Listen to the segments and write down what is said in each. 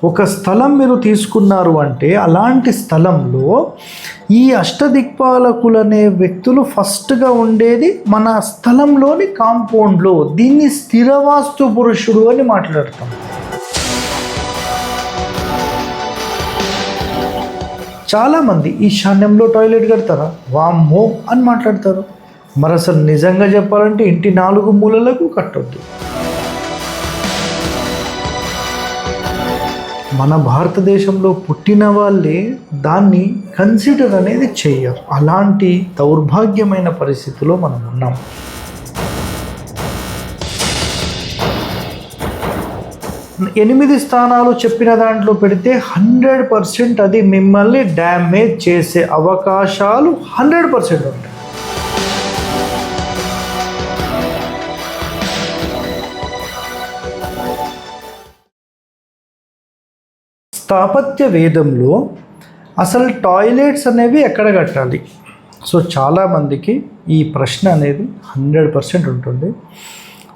ఒక స్థలం మీరు తీసుకున్నారు అంటే అలాంటి స్థలంలో ఈ అష్టదిక్పాలకులనే వ్యక్తులు ఫస్ట్గా ఉండేది మన స్థలంలోని కాంపౌండ్లో. దీన్ని స్థిరవాస్తు పురుషుడు అని మాట్లాడతాం. చాలామంది ఈశాన్యంలో టాయిలెట్ కడతారా, వామ్మో అని మాట్లాడతారు. మరి అసలు నిజంగా చెప్పాలంటే ఇంటి 4 మూలలకు కట్టొద్దు. మన భారతదేశంలో పుట్టిన వాళ్ళే దాన్ని కన్సిడర్ అనేది చేయరు. అలాంటి దౌర్భాగ్యమైన పరిస్థితిలో మనం ఉన్నాం. ఎనిమిది స్థానాలు చెప్పిన దాంట్లో పెడితే 100% అది మిమ్మల్ని డ్యామేజ్ చేసే అవకాశాలు 100% ఉంటాయి. స్థాపత్య వేదంలో అసలు టాయిలెట్స్ అనేవి ఎక్కడ కట్టాలి? సో చాలామందికి ఈ ప్రశ్న అనేది 100% ఉంటుంది.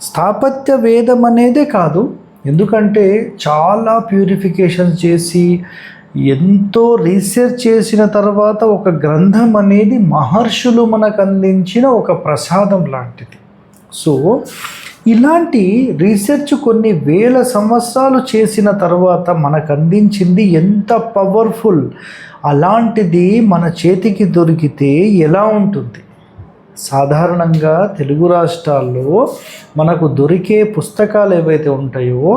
స్థాపత్య వేదం అనేదే కాదు, ఎందుకంటే చాలా ప్యూరిఫికేషన్ చేసి ఎంతో రీసెర్చ్ చేసిన తర్వాత ఒక గ్రంథం అనేది మహర్షులు మనకు అందించిన ఒక ప్రసాదం లాంటిది. సో ఇలాంటి రీసెర్చ్ కొన్ని వేల సంవత్సరాలు చేసిన తర్వాత మనకు అందించింది ఎంత పవర్ఫుల్. అలాంటిది మన చేతికి దొరికితే ఎలా ఉంటుంది? సాధారణంగా తెలుగు రాష్ట్రాల్లో మనకు దొరికే పుస్తకాలు ఏవైతే ఉంటాయో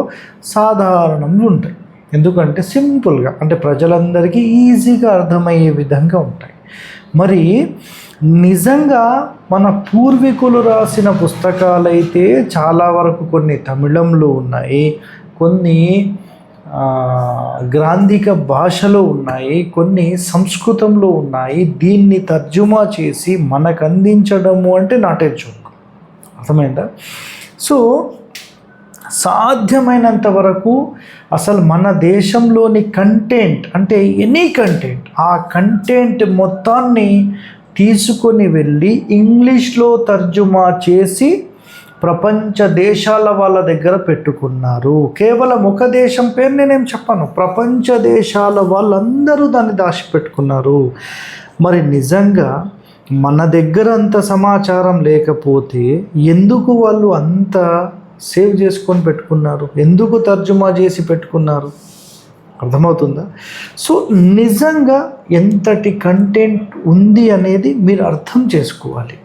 సాధారణంగా ఉంటాయి. ఎందుకంటే సింపుల్గా, అంటే ప్రజలందరికీ ఈజీగా అర్థమయ్యే విధంగా ఉంటాయి. మరి నిజంగా మన పూర్వీకులు రాసిన పుస్తకాలైతే చాలా వరకు కొన్ని తమిళంలో ఉన్నాయి, కొన్ని గ్రాంధిక భాషలో ఉన్నాయి, కొన్ని సంస్కృతంలో ఉన్నాయి. దీన్ని తర్జుమా చేసి మనకు అందించడము అంటే నాటే జోక్. అర్థమైందా? సో సాధ్యమైనంత వరకు అసలు మన దేశంలోని కంటెంట్, అంటే ఎనీ కంటెంట్, ఆ కంటెంట్ మొత్తాన్ని తీసుకొని వెళ్ళి ఇంగ్లీష్లో తర్జుమా చేసి ప్రపంచ దేశాల వాళ్ళ దగ్గర పెట్టుకున్నారు. కేవలం ఒక దేశం పేరు నేనేం చెప్పను, ప్రపంచ దేశాల వాళ్ళందరూ దాన్ని దాచిపెట్టుకున్నారు. మరి నిజంగా మన దగ్గర అంత సమాచారం లేకపోతే ఎందుకు వాళ్ళు అంత సేవ్ చేసుకొని పెట్టుకున్నారు? ఎందుకు తర్జుమా చేసి పెట్టుకున్నారు? అర్థమవుతుందా? సో నిజంగా ఎంతటి కంటెంట్ ఉంది అనేది మీరు అర్థం చేసుకోవాలి.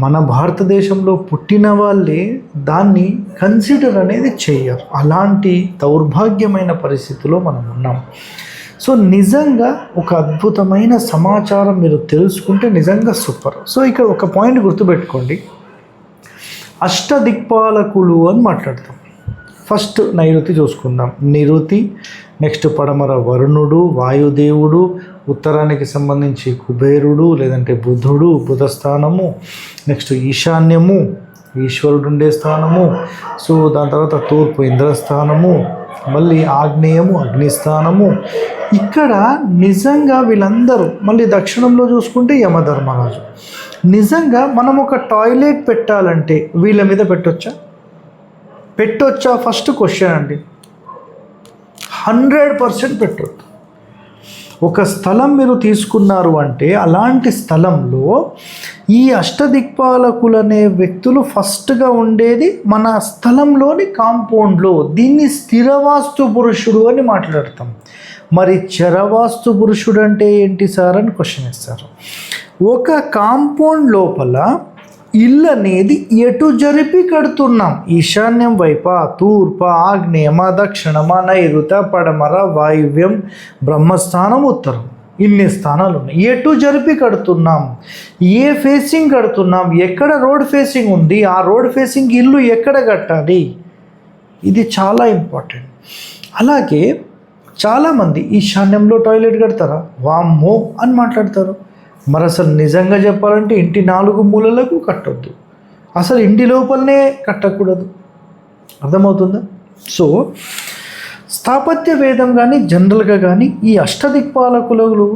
మన భారతదేశంలో పుట్టిన వాళ్ళే దాన్ని కన్సిడర్ అనేది చేయరు. అలాంటి దౌర్భాగ్యమైన పరిస్థితిలో మనం ఉన్నాం. సో నిజంగా ఒక అద్భుతమైన సమాచారం మీరు తెలుసుకుంటే నిజంగా సూపర్. సో ఇక్కడ ఒక పాయింట్ గుర్తుపెట్టుకోండి, అష్టదిక్పాలకులు అని మాట్లాడతాం. ఫస్ట్ నైరుతి చూసుకుందాం. నిరుతి, నెక్స్ట్ పడమర వరుణుడు, వాయుదేవుడు, ఉత్తరానికి సంబంధించి కుబేరుడు లేదంటే బుధుడు, బుధస్థానము, నెక్స్ట్ ఈశాన్యము, ఈశ్వరుడు ఉండే స్థానము. సో దాని తర్వాత తూర్పు ఇంద్రస్థానము, మళ్ళీ ఆగ్నేయము అగ్నిస్థానము. ఇక్కడ నిజంగా వీళ్ళందరూ, మళ్ళీ దక్షిణంలో చూసుకుంటే యమధర్మరాజు. నిజంగా మనం ఒక టాయిలెట్ పెట్టాలంటే వీళ్ళ మీద పెట్టొచ్చా? ఫస్ట్ క్వశ్చన్ అండి. 100% పెట్టొద్దు. ఒక స్థలం మీరు తీసుకున్నారు అంటే అలాంటి స్థలంలో ఈ అష్టదిక్పాలకులనే వ్యక్తులు ఫస్ట్గా ఉండేది మన స్థలంలోని కాంపౌండ్లో. దీన్ని స్థిరవాస్తు పురుషుడు అని మాట్లాడతాం. మరి చరవాస్తు పురుషుడు అంటే ఏంటి సార్ అని క్వశ్చన్ ఇస్తారు. ఒక కాంపౌండ్ లోపల ఇల్లు అనేది ఎటు జరిపి కడుతున్నాం? ఈశాన్యం వైపా, తూర్పా, ఆగ్నేయమా, దక్షిణమా, నైరుత, పడమర, వాయువ్యం, బ్రహ్మస్థానం, ఉత్తరం. ఇన్ని స్థానాలు ఉన్నాయి. ఎటు జరిపి కడుతున్నాం? ఏ ఫేసింగ్ కడుతున్నాం? ఎక్కడ రోడ్ ఫేసింగ్ ఉంది? ఆ రోడ్ ఫేసింగ్ ఇల్లు ఎక్కడ కట్టాలి? ఇది చాలా ఇంపార్టెంట్. అలాగే చాలామంది ఈశాన్యంలో టాయిలెట్ కడతారా, వామ్మో అని మాట్లాడతారు. మరి అసలు నిజంగా చెప్పాలంటే ఇంటి 4 మూలలకు కట్టొద్దు. అసలు ఇంటి లోపలనే కట్టకూడదు. అర్థమవుతుందా? సో స్థాపత్య వేదం కానీ జనరల్గా కానీ ఈ అష్టదిక్పాలకులు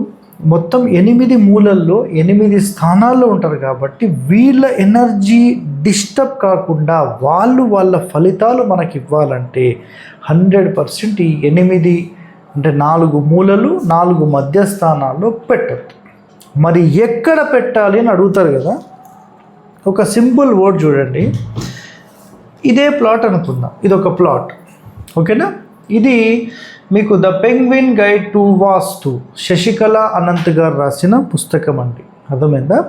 మొత్తం 8 మూలల్లో 8 స్థానాల్లో ఉంటారు కాబట్టి వీళ్ళ ఎనర్జీ డిస్టర్బ్ కాకుండా వాళ్ళ ఫలితాలు మనకి ఇవ్వాలంటే 100% ఈ 8 అంటే 4 మూలలు 4 మధ్యస్థానాల్లో పెట్టద్దు. మరి ఎక్కడ పెట్టాలి అని అడుగుతారు కదా. ఒక సింపుల్ వర్డ్ చూడండి. ఇదే ప్లాట్ అనుకుందాం, ఇది ఒక ప్లాట్, ఓకేనా. ఇది మీకు ద పెంగ్విన్ గైడ్ టు వాస్తు శశికళ అనంత్ గారు రాసిన పుస్తకం అండి, అర్థమైందా.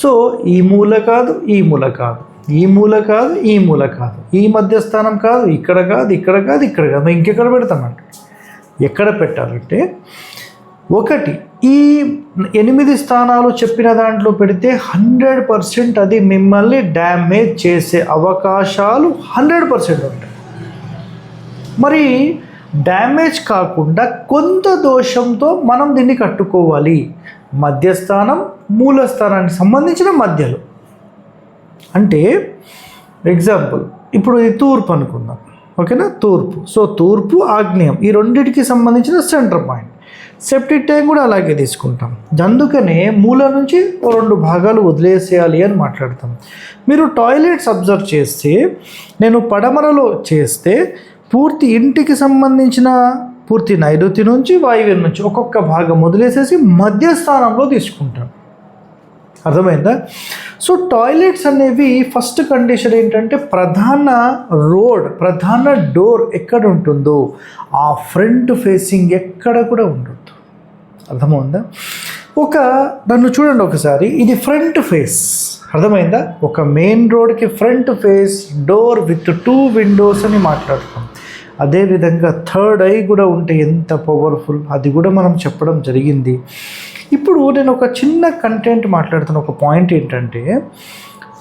సో ఈ మూల కాదు, ఈ మూల కాదు, ఈ మూల కాదు, ఈ మూల కాదు, ఈ మధ్యస్థానం కాదు, ఇక్కడ కాదు, ఇక్కడ కాదు, ఇక్కడ కాదు, ఇంకెక్కడ పెడతామండి. ఎక్కడ పెట్టాలంటే ఒకటి ఈ 8 స్థానాలు చెప్పిన దాంట్లో పెడితే 100% అది మిమ్మల్ని డ్యామేజ్ చేసే అవకాశాలు 100% ఉంటాయి. మరి డ్యామేజ్ కాకుండా కొంత దోషంతో మనం దీన్ని కట్టుకోవాలి. మధ్యస్థానం మూలస్థానానికి సంబంధించిన మధ్యలో, అంటే ఎగ్జాంపుల్ ఇప్పుడు ఇది తూర్పు అనుకుందాం, ఓకేనా. తూర్పు, సో తూర్పు ఆగ్నేయం ఈ రెండింటికి సంబంధించిన సెంటర్ పాయింట్. సెప్టిక్ ట్యాంక్ కూడా అలాగే తీసుకుంటాం. అందుకనే మూల నుంచి 2 భాగాలు వదిలేసేయాలి అని మాట్లాడతాం. మీరు టాయిలెట్స్ అబ్జర్వ్ చేస్తే, నేను పడమరలో చేస్తే పూర్తి ఇంటికి సంబంధించిన పూర్తి నైరుతి నుంచి వాయువ్యం నుంచి ఒక్కొక్క భాగం వదిలేసేసి మధ్యస్థానంలో తీసుకుంటాం, అర్థమైందా. సో టాయిలెట్స్ అనేవి ఫస్ట్ కండిషన్ ఏంటంటే ప్రధాన డోర్ ఎక్కడ ఉంటుందో ఆ ఫ్రంట్ ఫేసింగ్ ఎక్కడ కూడా ఉండొద్దు, అర్థమైందా. నన్ను చూడండి ఒకసారి, ఇది ఫ్రంట్ ఫేస్, అర్థమైందా. ఒక మెయిన్ రోడ్కి front face door with 2 Windows అని మాట్లాడుతాం. అదేవిధంగా థర్డ్ ఐ కూడా ఉంటే ఎంత పవర్ఫుల్, అది కూడా మనం చెప్పడం జరిగింది. ఇప్పుడు నేను ఒక చిన్న కంటెంట్ మాట్లాడుతున్న ఒక పాయింట్ ఏంటంటే,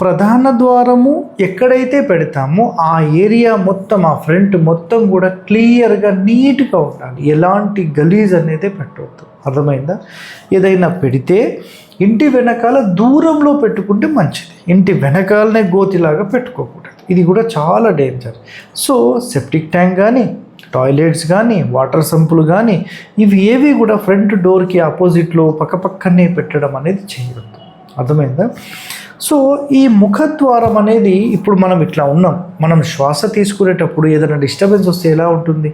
ప్రధాన ద్వారము ఎక్కడైతే పెడతామో ఆ ఏరియా మొత్తం, ఆ ఫ్రంట్ మొత్తం కూడా క్లియర్గా నీట్గా ఉండాలి. ఎలాంటి గలీజ్ అనేది పెట్టవద్దు, అర్థమైందా. ఏదైనా పెడితే ఇంటి వెనకాల దూరంలో పెట్టుకుంటే మంచిది, ఇంటి వెనకాలనే గోతిలాగా పెట్టుకోకూడదు. ఇది కూడా చాలా డేంజర్. సో సెప్టిక్ ట్యాంక్ కానీ, టాయిలెట్స్ కానీ, వాటర్ సంపులు కానీ, ఇవి ఏవి కూడా ఫ్రంట్ డోర్కి ఆపోజిట్లో పక్కపక్కనే పెట్టడం అనేది చేయవద్దు, అర్థమైందా. సో ఈ ముఖద్వారం అనేది, ఇప్పుడు మనం ఇట్లా ఉన్నాం, మనం శ్వాస తీసుకునేటప్పుడు ఏదైనా డిస్టర్బెన్స్ వస్తే ఎలా ఉంటుంది.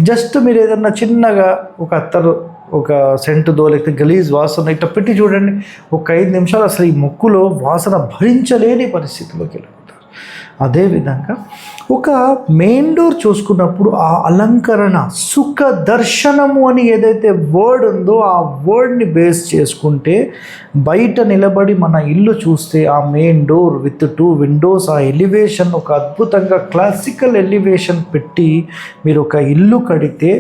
జస్ట్ మీరు ఏదైనా చిన్నగా ఒక అత్తరు, ఒక సెంటుదో లేకపోతే గలీజ్ వాసన ఇట్లా పెట్టి చూడండి, ఒక 5 నిమిషాలు అసలు ఈ ముక్కులో వాసన భరించలేని పరిస్థితిలోకి వెళ్ళిపోతారు. అదేవిధంగా ఒక మెయిన్ డోర్ చూసుకున్నప్పుడు ఆ అలంకరణ సుఖ దర్శనము అని ఏదైతే వర్డ్ ఉందో ఆ వర్డ్ని బేస్ చేసుకుంటే బయట నిలబడి మన ఇల్లు చూస్తే ఆ మెయిన్ డోర్ విత్ 2 విండోస్, ఆ ఎలివేషన్ ఒక అద్భుతంగా క్లాసికల్ ఎలివేషన్ పెట్టి మీరు ఒక ఇల్లు కడితే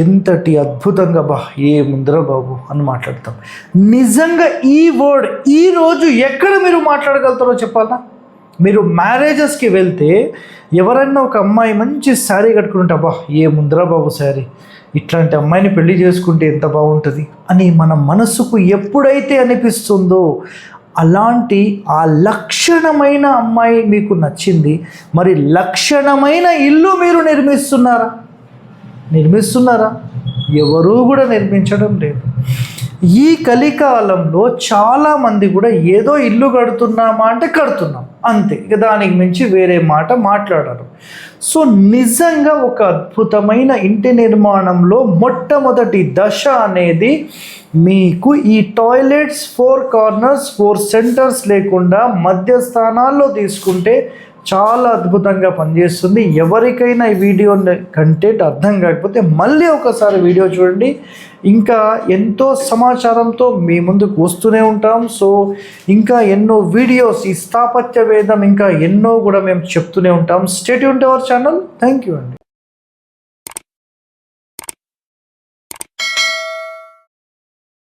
ఎంతటి అద్భుతంగా ఏ ముందర బాబు అని మాట్లాడతాం. నిజంగా ఈ వర్డ్ ఈరోజు ఎక్కడ మీరు మాట్లాడగలుగుతారో చెప్పాలా. మీరు మ్యారేజెస్కి వెళ్తే ఎవరైనా ఒక అమ్మాయి మంచి శారీ కట్టుకుంటే ఏ ముందరా బాబు శారీ, ఇట్లాంటి అమ్మాయిని పెళ్లి చేసుకుంటే ఎంత బాగుంటుంది అని మన మనసుకు ఎప్పుడైతే అనిపిస్తుందో అలాంటి ఆ లక్షణమైన అమ్మాయి మీకు నచ్చింది. మరి లక్షణమైన ఇల్లు మీరు నిర్మిస్తున్నారా? ఎవరూ కూడా నిర్మించడం లేదు. ఈ కలికాలంలో చాలామంది కూడా ఏదో ఇల్లు కడుతున్నామా అంటే కడుతున్నాం అంతే, ఇక దానికి మించి వేరే మాట మాట్లాడరు. సో నిజంగా ఒక అద్భుతమైన ఇంటి నిర్మాణంలో మొట్టమొదటి దశ అనేది మీకు ఈ టాయిలెట్స్ 4 కార్నర్స్ 4 సెంటర్స్ లేకుండా మధ్య స్థానాల్లో తీసుకుంటే చాలా అద్భుతంగా పనిచేస్తుంది. ఎవరికైనా ఈ వీడియో కంటెంట్ అర్థం కాకపోతే మళ్ళీ ఒకసారి వీడియో చూడండి. ఇంకా ఎంతో సమాచారంతో మీ ముందుకు వస్తూనే ఉంటాం. సో ఇంకా ఎన్నో వీడియోస్, ఈ స్థాపత్య వేదం ఇంకా ఎన్నో కూడా మేము చెప్తూనే ఉంటాం. Stay tune to our channel. Thank you అండి.